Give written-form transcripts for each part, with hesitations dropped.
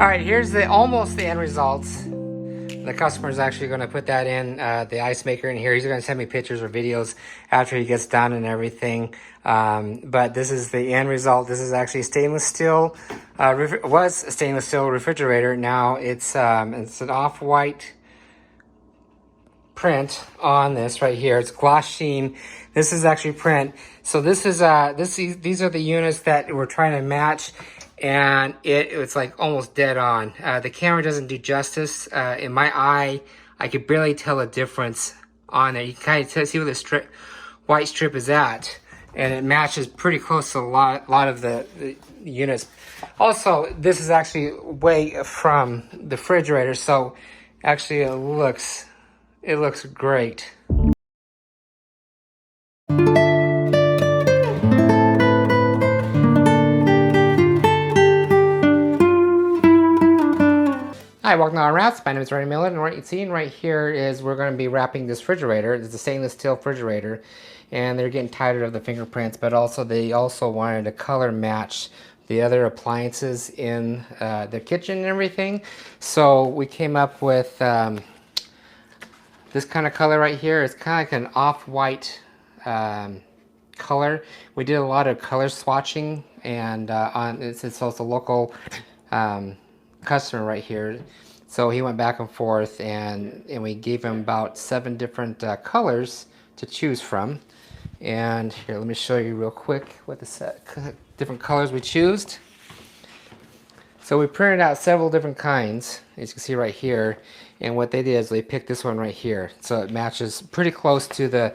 All right, here's almost the end results. The customer is actually going to put that in the ice maker in here. He's going to send me pictures or videos after he gets done and everything. But this is the end result. This is actually stainless steel. Was a stainless steel refrigerator. Now it's an off-white print on this right here. It's gloss sheen. This is actually print. So this is these are the units that we're trying to match, and it's like almost dead on. The camera doesn't do justice. In my eye, I could barely tell a difference on it. You can kind of see where the white strip is at, and it matches pretty close to a lot of the units. Also, this is actually way from the refrigerator, so actually it looks great. Hi, welcome to Our Wraps. My name is Randy Miller, and what you're seeing right here is we're going to be wrapping this refrigerator. It's a stainless steel refrigerator, and they're getting tired of the fingerprints, but they also wanted to color match the other appliances in the kitchen and everything. So we came up with this kind of color right here. It's kind of like an off-white color. We did a lot of color swatching, and it's a local customer right here. So he went back and forth, and we gave him about 7 different colors to choose from. And here, let me show you real quick what the different colors we chose. So we printed out several different kinds, as you can see right here. And what they did is they picked this one right here. So it matches pretty close to their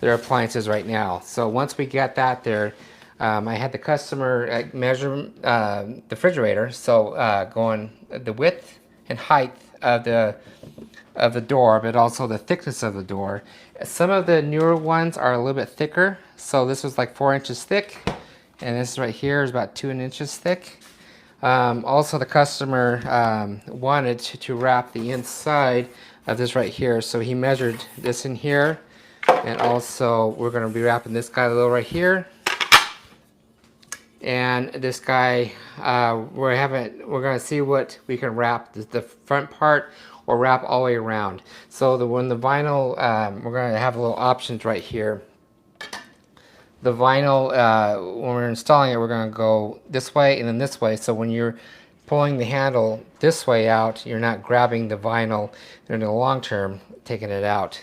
appliances right now. So once we got that there, I had the customer measure the refrigerator. So going the width and height of the door, but also the thickness of the door. Some of the newer ones are a little bit thicker. So this was like 4 inches thick, and this right here is about 2 inches thick. Also, the customer wanted to wrap the inside of this right here, so he measured this in here, and also we're going to be wrapping this guy a little right here, and this guy we're going to see what we can wrap the front part or wrap all the way around. So when the vinyl, we're going to have little options right here. The vinyl, when we're installing it, we're going to go this way and then this way. So when you're pulling the handle this way out, you're not grabbing the vinyl in the long term, taking it out.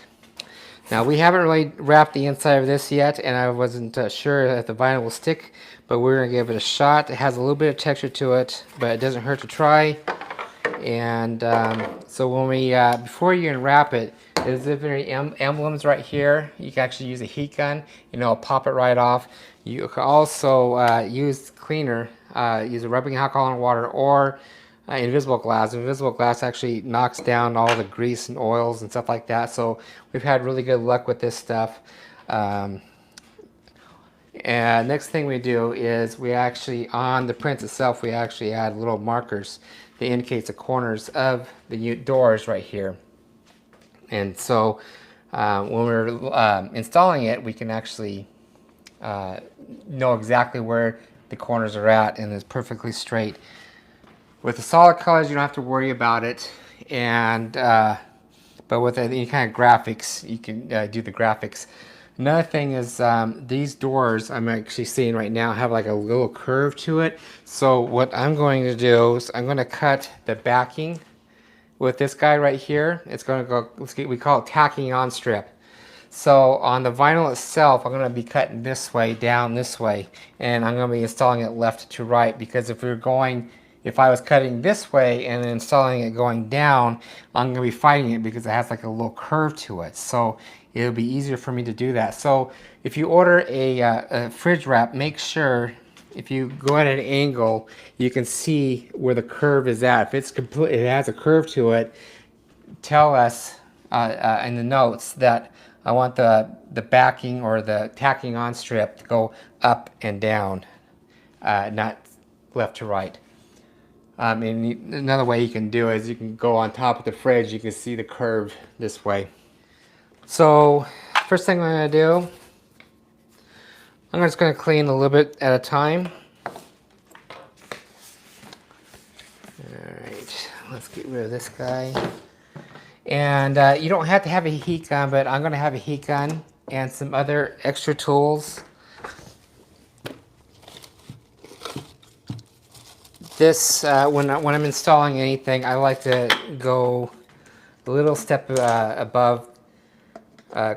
Now, we haven't really wrapped the inside of this yet, and I wasn't sure if the vinyl will stick, but we're going to give it a shot. It has a little bit of texture to it, but it doesn't hurt to try. And so when we, before you unwrap it, there's different emblems right here. You can actually use a heat gun, pop it right off. You can also use cleaner, use a rubbing alcohol and water, or invisible glass. Invisible glass actually knocks down all the grease and oils and stuff like that. So we've had really good luck with this stuff. And next thing we do is we actually, on the prints itself, we actually add little markers that indicates the corners of the doors right here. And so when we're installing it, we can actually know exactly where the corners are at, and it's perfectly straight. With the solid colors, you don't have to worry about it. And but with any kind of graphics, you can do the graphics. Another thing is these doors I'm actually seeing right now have like a little curve to it. So what I'm going to do is I'm going to cut the backing with this guy right here. It's going to go, we call it tacking on strip. So on the vinyl itself, I'm going to be cutting this way, down this way, and I'm going to be installing it left to right, because if I was cutting this way and then installing it going down, I'm going to be fighting it because it has like a little curve to it. So it'll be easier for me to do that. So if you order a fridge wrap, make sure if you go at an angle, you can see where the curve is at. If it has a curve to it, tell us in the notes that I want the backing or the tacking on strip to go up and down, not left to right. And another way you can do it is you can go on top of the fridge. You can see the curve this way. So first thing I'm going to do, I'm just going to clean a little bit at a time. Alright, let's get rid of this guy. And you don't have to have a heat gun, but I'm going to have a heat gun and some other extra tools. This, when I'm installing anything, I like to go a little step above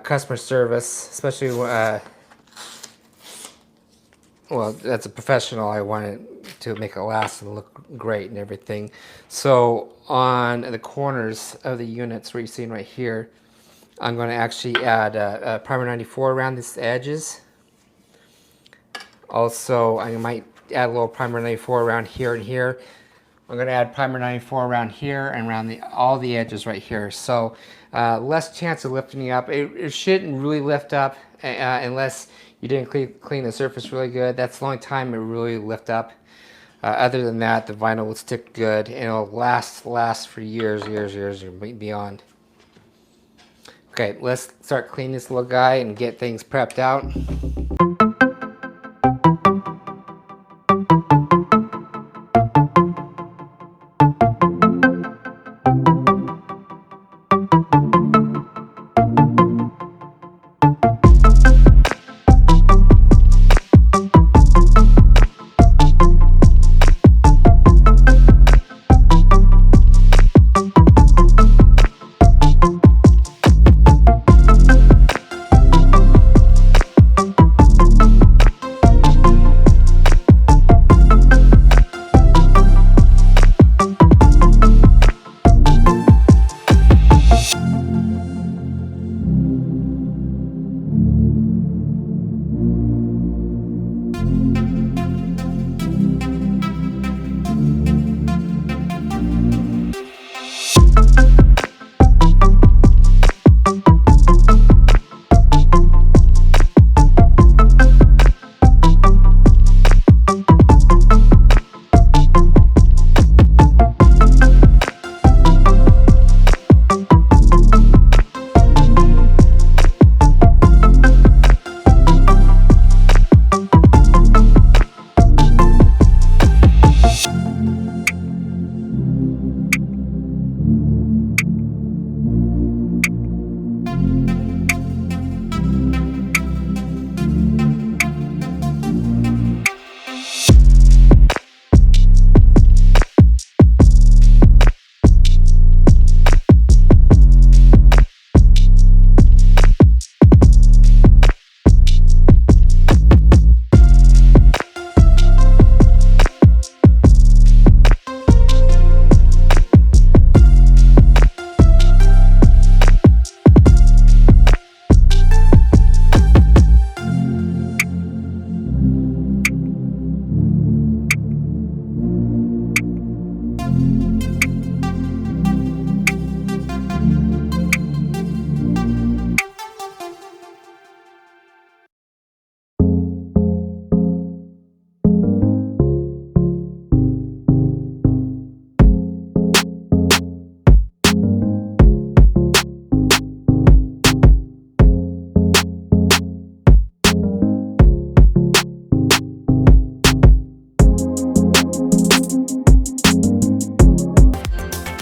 customer service, especially, well, as a professional, I want it to make it last and look great and everything. So on the corners of the units where you're seeing right here, I'm going to actually add primer 94 around these edges. Also, I might add a little primer 94 around here and here. I'm going to add primer 94 around here and around all the edges right here. So less chance of lifting up. It shouldn't really lift up unless you didn't clean the surface really good. That's the only time it really lift up. Other than that, the vinyl will stick good and it'll last for years and beyond. Okay, let's start cleaning this little guy and get things prepped out.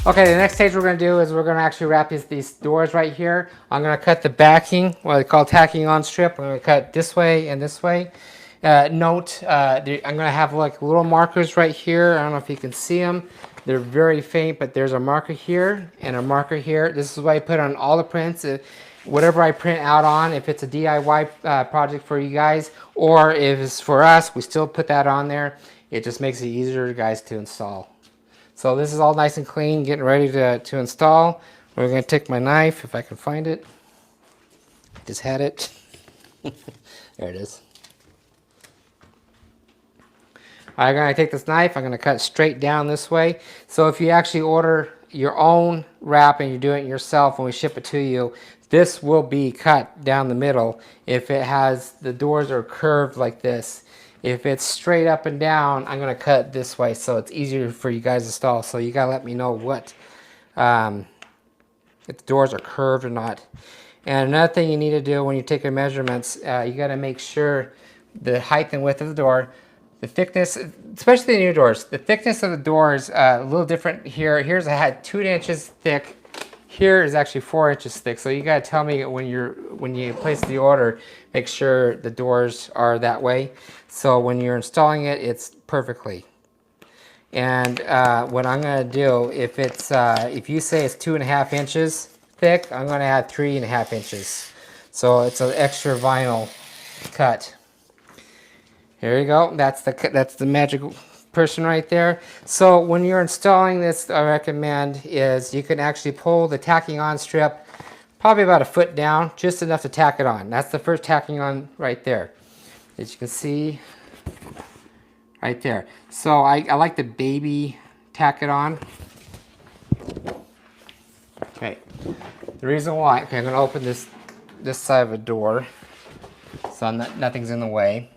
Okay, the next stage we're going to do is we're going to actually wrap these doors right here. I'm going to cut the backing, what they call tacking on strip. I'm going to cut this way and this way. Note, I'm going to have like little markers right here. I don't know if you can see them. They're very faint, but there's a marker here and a marker here. This is what I put on all the prints. Whatever I print out on, if it's a DIY project for you guys, or if it's for us, we still put that on there. It just makes it easier, guys, to install. So this is all nice and clean, getting ready to install. We're going to take my knife, if I can find it. Just had it. There it is. I'm going to take this knife, I'm going to cut straight down this way. So if you actually order your own wrap and you're doing it yourself when we ship it to you, this will be cut down the middle if it has, the doors are curved like this. If it's straight up and down, I'm going to cut this way so it's easier for you guys to install. So you got to let me know what, if the doors are curved or not. And another thing you need to do when you take your measurements, you got to make sure the height and width of the door The thickness, especially the new doors, the thickness of the door is a little different here. Here's I had 2 inches thick. Here is actually 4 inches thick. So you gotta tell me when you place the order, make sure the doors are that way. So when you're installing it, it's perfectly. And what I'm gonna do, if you say it's 2.5 inches thick, I'm gonna add 3.5 inches. So it's an extra vinyl cut. Here you go. That's the magic person right there. So when you're installing this, I recommend is you can actually pull the tacking on strip probably about 1 foot down, just enough to tack it on. That's the first tacking on right there. As you can see, right there. So I like to baby tack it on. Okay. The reason why, okay, I'm going to open this side of a door so nothing's in the way.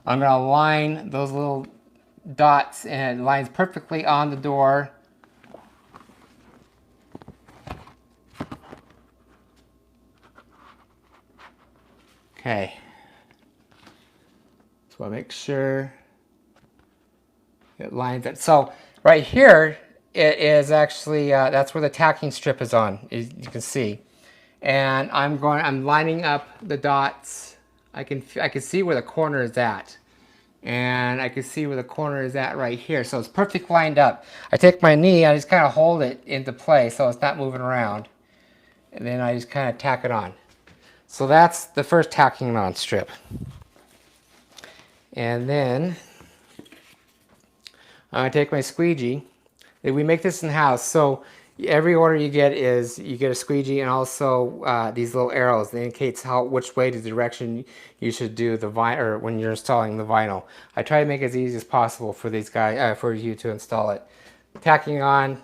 I'm going to line those little dots and it lines perfectly on the door. Okay. So I make sure it lines it. So right here it is actually that's where the tacking strip is on, as you can see. And I'm lining up the dots. I can see where the corner is at. And I can see where the corner is at right here. So it's perfect lined up. I take my knee, I just kind of hold it into place so it's not moving around. And then I just kind of tack it on. So that's the first tacking on strip. And then I'm going to take my squeegee. We make this in house. So every order you get is you get a squeegee and also these little arrows that indicates which way the direction you should do the vinyl, or when you're installing the vinyl. I try to make it as easy as possible for these guys, for you to install it. Tacking on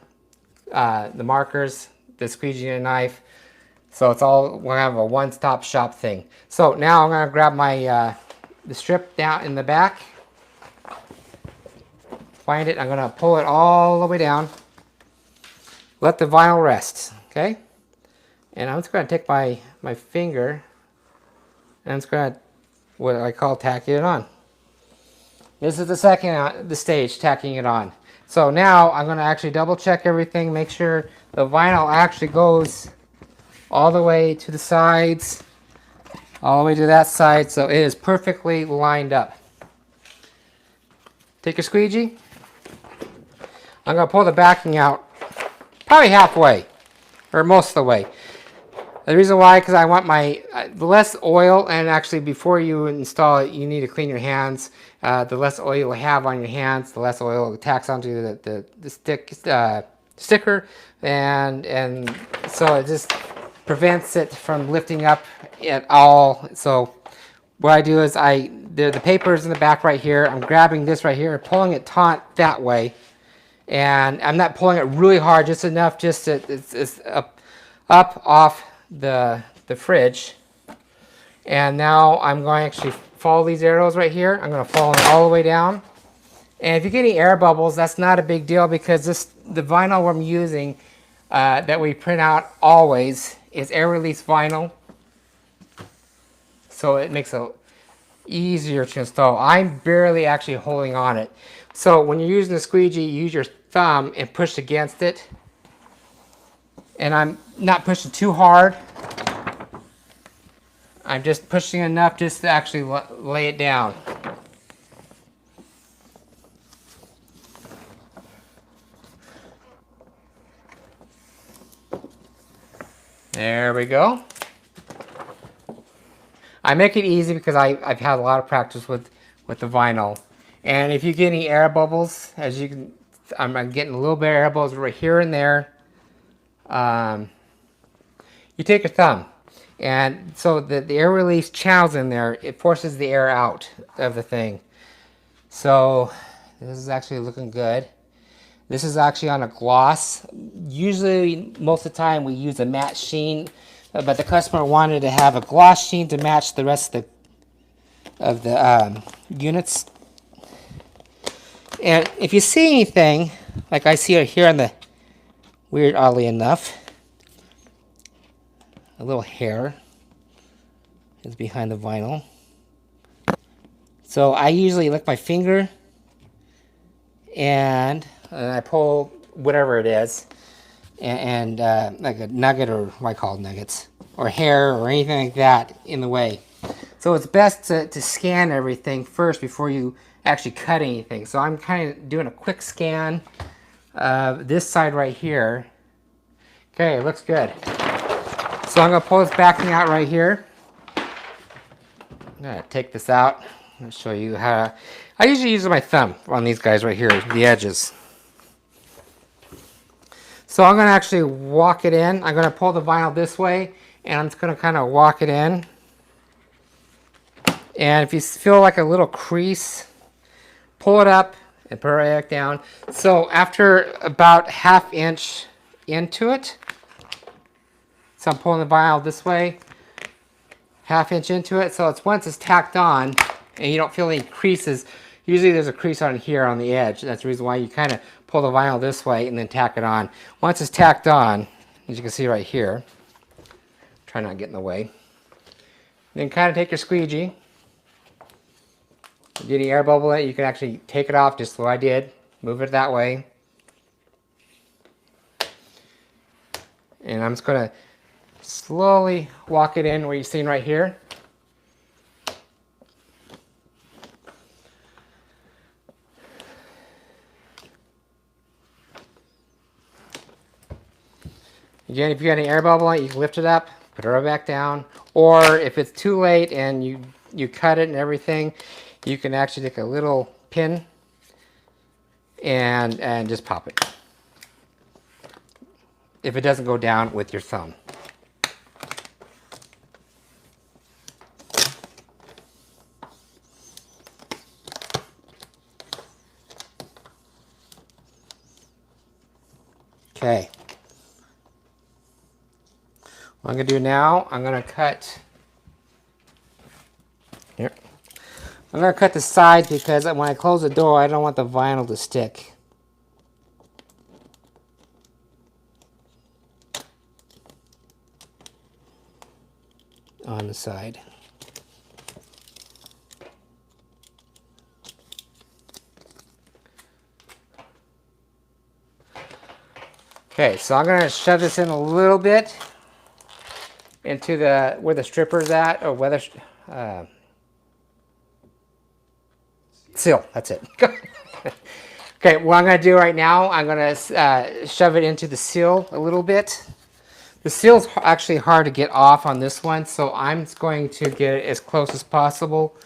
the markers, the squeegee and a knife. So it's all, we'll have a one-stop shop thing. So now I'm going to grab my the strip down in the back. Find it. I'm going to pull it all the way down. Let the vinyl rest, okay? And I'm just going to take my finger and I'm just going to, what I call tacking it on. This is the second stage, tacking it on. So now I'm going to actually double check everything, make sure the vinyl actually goes all the way to the sides, all the way to that side, so it is perfectly lined up. Take your squeegee. I'm going to pull the backing out probably halfway, or most of the way. The reason why, because I want my, the less oil, and actually before you install it, you need to clean your hands. The less oil you have on your hands, the less oil it tacks onto the sticker, and so it just prevents it from lifting up at all. So what I do is the paper is in the back right here. I'm grabbing this right here, pulling it taut that way. And I'm not pulling it really hard, just enough just to, it's up off the fridge. And now I'm going to actually follow these arrows right here. I'm going to follow them all the way down. And if you get any air bubbles, that's not a big deal because the vinyl I'm using that we print out always is air release vinyl. So it makes it easier to install. I'm barely actually holding on it. So when you're using the squeegee, you use your thumb and push against it. And I'm not pushing too hard. I'm just pushing enough just to actually lay it down. There we go. I make it easy because I've had a lot of practice with the vinyl. And if you get any air bubbles, as you can, I'm getting a little bit of air bubbles right here and there. You take your thumb, and so the air release channels in there, it forces the air out of the thing. So this is actually looking good. This is actually on a gloss. Usually, most of the time, we use a matte sheen, but the customer wanted to have a gloss sheen to match the rest of the units. And if you see anything, like I see it here on the, weird, oddly enough, a little hair is behind the vinyl. So I usually lick my finger and I pull whatever it is, and like a nugget, or what I call nuggets, or hair or anything like that in the way. So it's best to scan everything first before you actually cut anything. So I'm kind of doing a quick scan of this side right here. Okay, it looks good. So I'm going to pull this backing out right here. I'm going to take this out. I'll show you how. I usually use my thumb on these guys right here, the edges. So I'm going to actually walk it in. I'm going to pull the vinyl this way, and I'm just going to kind of walk it in. And if you feel like a little crease, pull it up and put it right back down. So after about ½ inch into it, so I'm pulling the vinyl this way, ½ inch into it. So it's once it's tacked on and you don't feel any creases. Usually there's a crease on here on the edge. That's the reason why you kind of pull the vinyl this way and then tack it on. Once it's tacked on, as you can see right here, try not to get in the way. Then kind of take your squeegee. Get any air bubble in it, you can actually take it off just what I did. Move it that way. And I'm just going to slowly walk it in where you're seeing right here. Again, if you got any air bubble in it, you can lift it up, put it right back down. Or if it's too late and you cut it and everything, you can actually take a little pin and just pop it. If it doesn't go down with your thumb. Okay. What I'm going to do now, I'm going to cut here. I'm going to cut the sides because when I close the door, I don't want the vinyl to stick. On the side. Okay, so I'm going to shove this in a little bit into where the stripper's at, or whether seal. That's it. Okay, what I'm going to do right now, I'm going to shove it into the seal a little bit. The seal's actually hard to get off on this one, so I'm going to get it as close as possible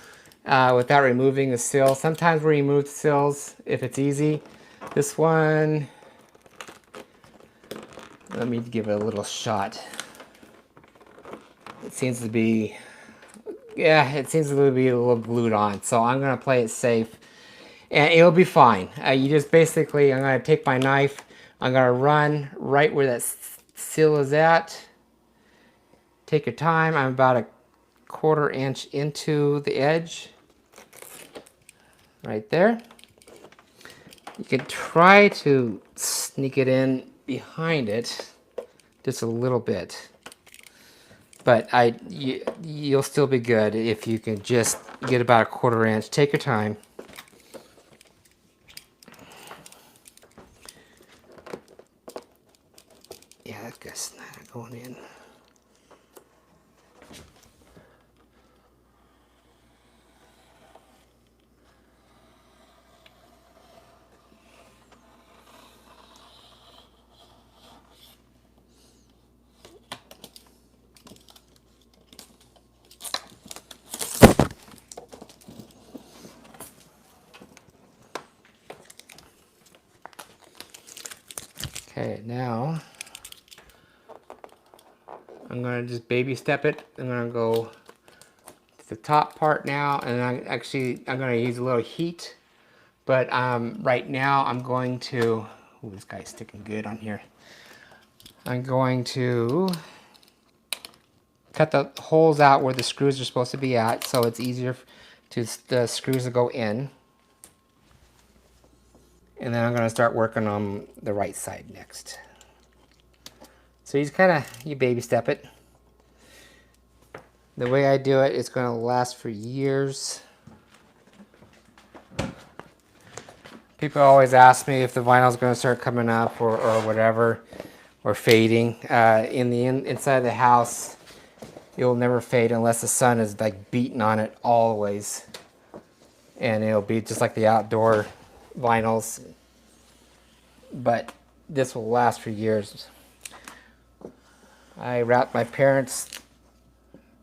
without removing the seal. Sometimes we remove the seals if it's easy. This one, let me give it a little shot. It seems to be, yeah, it seems to be a little glued on, so I'm going to play it safe. And it'll be fine. You just basically, I'm going to take my knife, I'm going to run right where that seal is at. Take your time. I'm about a ½ inch into the edge. Right there. You can try to sneak it in behind it just a little bit. But you'll still be good if you can just get about a ½ inch. Take your time. Yeah, that's not going in. Okay, now I'm going to just baby step it. I'm going to go to the top part now, and I'm going to use a little heat. But right now I'm going to, ooh, this guy's sticking good on here. I'm going to cut the holes out where the screws are supposed to be at, so it's easier to the screws to go in. And then I'm going to start working on the right side next. So you baby step it. The way I do it, it's going to last for years. People always ask me if the vinyl is going to start coming up or whatever, or fading. In the inside of the house, it'll never fade unless the sun is like beating on it always. And it'll be just like the outdoor vinyls. But this will last for years. I wrapped my parents'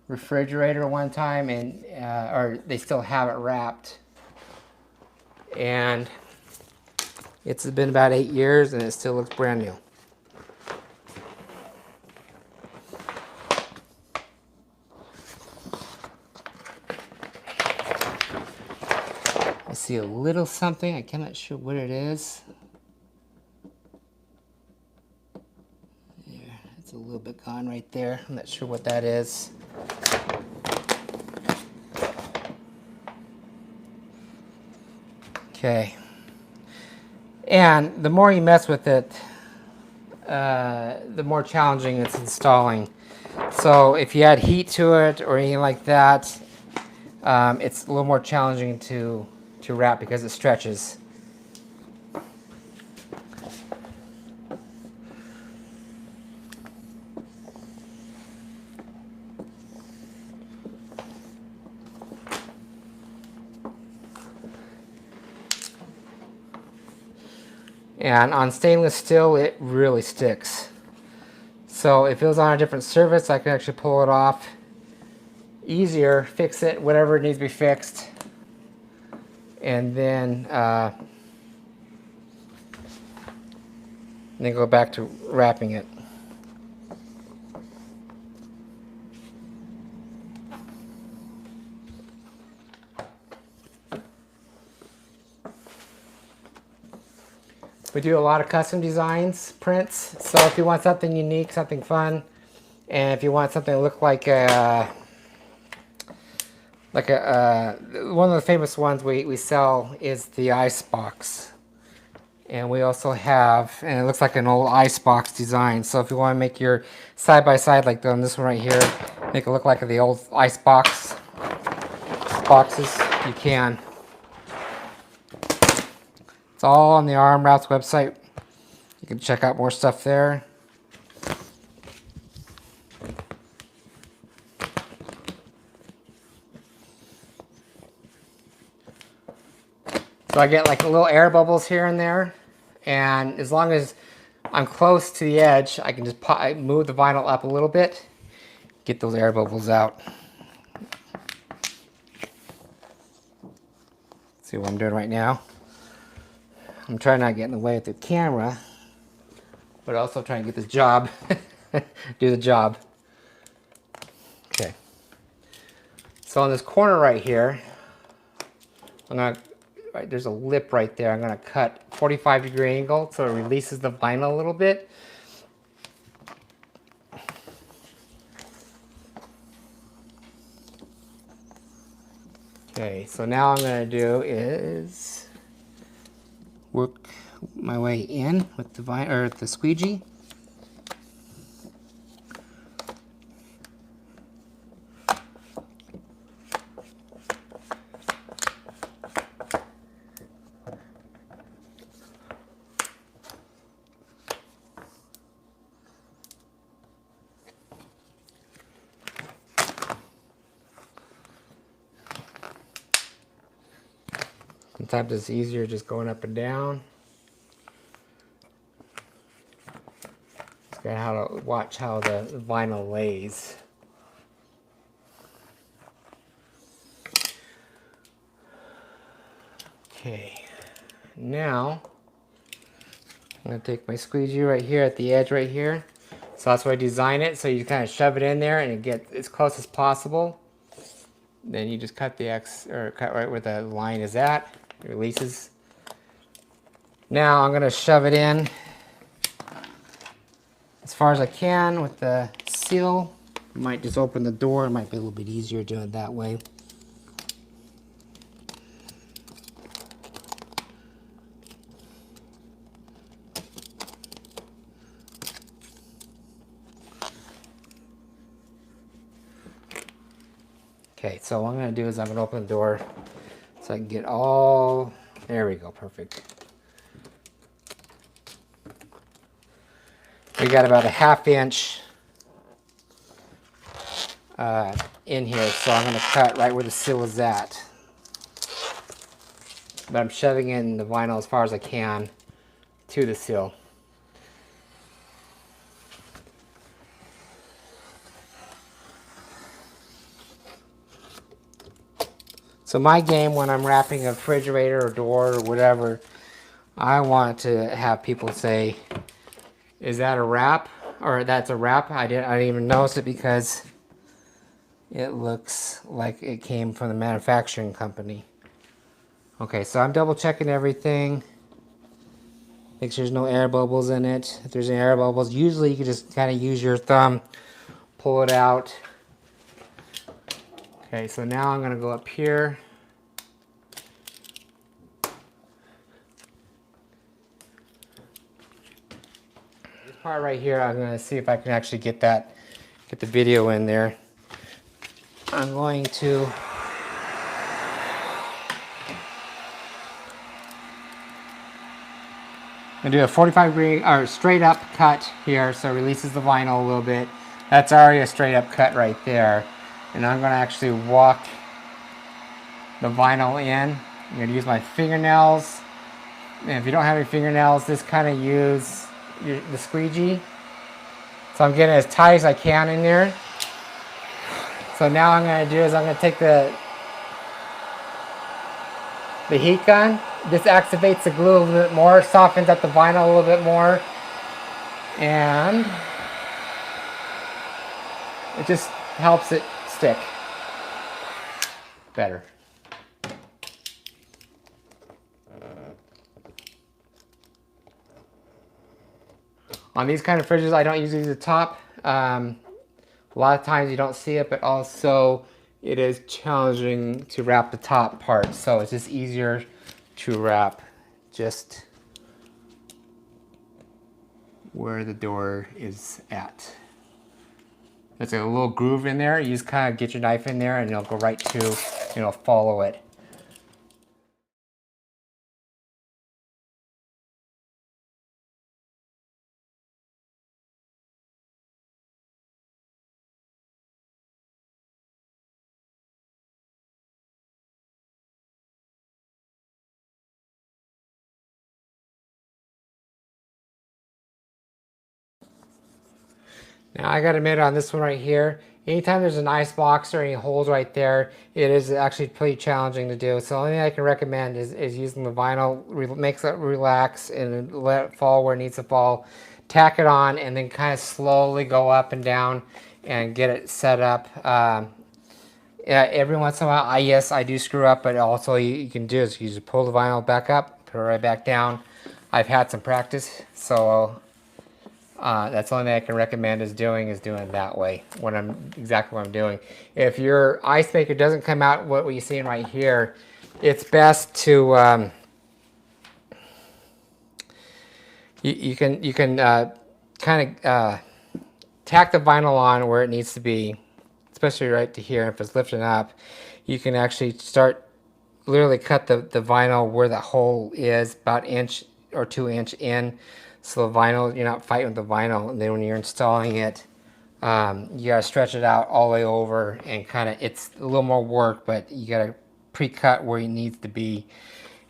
refrigerator one time, and or they still have it wrapped. And it's been about 8 years and it still looks brand new. I see a little something, I cannot sure what it is. There, it's a little bit gone right there. I'm not sure what that is. Okay. And the more you mess with it, the more challenging it's installing. So if you add heat to it or anything like that, it's a little more challenging to wrap because it stretches. And on stainless steel, it really sticks. So if it was on a different surface, I could actually pull it off easier, fix it, whatever needs to be fixed, and then go back to wrapping it. We do a lot of custom designs, prints. So if you want something unique, something fun, and if you want something to look like one of the famous ones we sell is the ice box. And we also have, and it looks like an old ice box design. So if you want to make your side by side like on this one right here, make it look like the old ice boxes, you can. It's all on the Arm Wraps website. You can check out more stuff there. So I get like little air bubbles here and there, and as long as I'm close to the edge, I can just move the vinyl up a little bit, get those air bubbles out. See what I'm doing right now? I'm trying not to get in the way of the camera, but also trying to get this job, do the job. Okay. So on this corner right here, there's a lip right there. I'm gonna cut 45-degree angle so it releases the vinyl a little bit. Okay, so now I'm gonna do is work my way in with the vinyl or the squeegee. Sometimes it's easier just going up and down. Just gotta watch how the vinyl lays. Okay, now I'm gonna take my squeegee right here at the edge right here. So that's where I design it. So you kind of shove it in there and it gets as close as possible. Then you just cut the X, or cut right where the line is at. It releases. Now I'm gonna shove it in as far as I can with the seal. Might just open the door. It might be a little bit easier doing it that way. Okay, so what I'm going to do is I'm going to open the door so I can get all, there we go, perfect. We got about a 1/2 inch in here, so I'm going to cut right where the seal is at. But I'm shoving in the vinyl as far as I can to the seal. So my game when I'm wrapping a refrigerator or door or whatever, I want to have people say, is that a wrap? Or that's a wrap? I didn't even notice it because it looks like it came from the manufacturing company. Okay, so I'm double checking everything. Make sure there's no air bubbles in it. If there's any air bubbles, usually you can just kind of use your thumb, pull it out. Okay, so now I'm going to go up here. This part right here, I'm going to see if I can actually get the video in there. I'm going to do a 45-degree or straight up cut here, so it releases the vinyl a little bit. That's already a straight up cut right there. And I'm going to actually walk the vinyl in. I'm going to use my fingernails. And if you don't have any fingernails, just kind of use the squeegee. So I'm getting as tight as I can in there. So now what I'm going to do is I'm going to take the heat gun. This activates the glue a little bit more, softens up the vinyl a little bit more, and it just helps it stick better. On these kind of fridges, I don't usually use the top. A lot of times you don't see it, but also it is challenging to wrap the top part, so it's just easier to wrap just where the door is at. There's a little groove in there. You just kind of get your knife in there and it'll go right to, follow it. Now I gotta admit on this one right here, anytime there's an ice box or any holes right there, it is actually pretty challenging to do. So the only thing I can recommend is using the vinyl, makes it relax and let it fall where it needs to fall. Tack it on and then kind of slowly go up and down and get it set up. Every once in a while, yes, I do screw up, but also you can do is you just pull the vinyl back up, put it right back down. I've had some practice, so that's the only thing I can recommend is doing it that way exactly what I'm doing. If your ice maker doesn't come out what you're seeing right here, it's best to you can kind of tack the vinyl on where it needs to be, especially right to here. If it's lifting up, you can actually start literally cut the vinyl where the hole is, about 1 or 2 inch in. So the vinyl, you're not fighting with the vinyl, and then when you're installing it, you gotta stretch it out all the way over, and kind of, it's a little more work, but you gotta pre-cut where it needs to be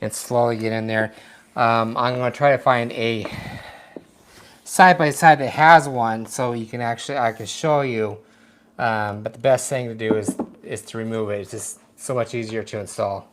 and slowly get in there. I'm gonna try to find a side-by-side that has one, so you can actually, I can show you, but the best thing to do is to remove it. It's just so much easier to install.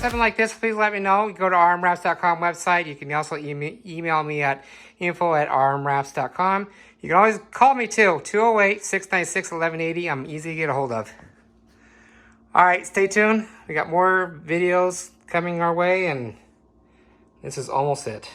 something like this, please let me know. You go to rmwraps.com website. You can also email me at info@rmwraps.com. You can always call me too, 208-696-1180. I'm easy to get a hold of. All right, stay tuned. We got more videos coming our way, and this is almost it.